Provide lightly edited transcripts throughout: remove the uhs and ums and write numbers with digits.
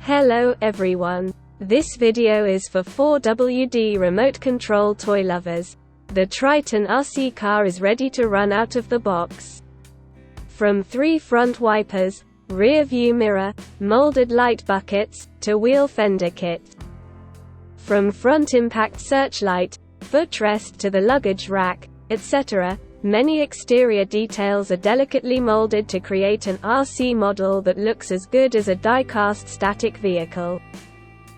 Hello everyone. This video is for 4WD remote control toy lovers. The Triton RC car is ready to run out of the box. From 3 front wipers, rear view mirror, molded light buckets, to wheel fender kit. From front impact searchlight, footrest to the luggage rack, etc., many exterior details are delicately molded to create an RC model that looks as good as a die-cast static vehicle.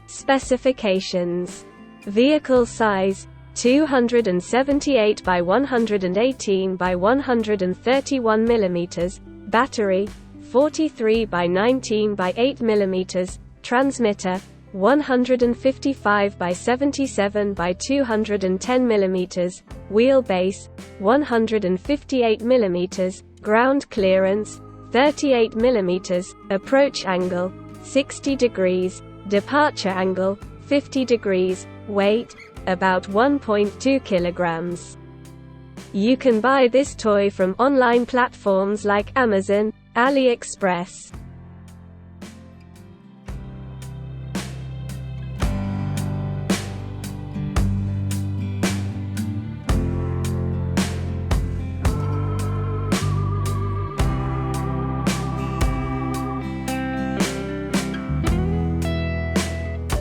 Specifications: vehicle size 278 by 118 by 131 mm, battery 43 by 19 by 8 mm, transmitter 155 by 77 by 210 mm, wheelbase 158 mm, ground clearance 38 mm, approach angle 60 degrees, departure angle 50 degrees, weight about 1.2 kilograms. You can buy this toy from online platforms like Amazon, AliExpress.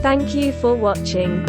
Thank you for watching.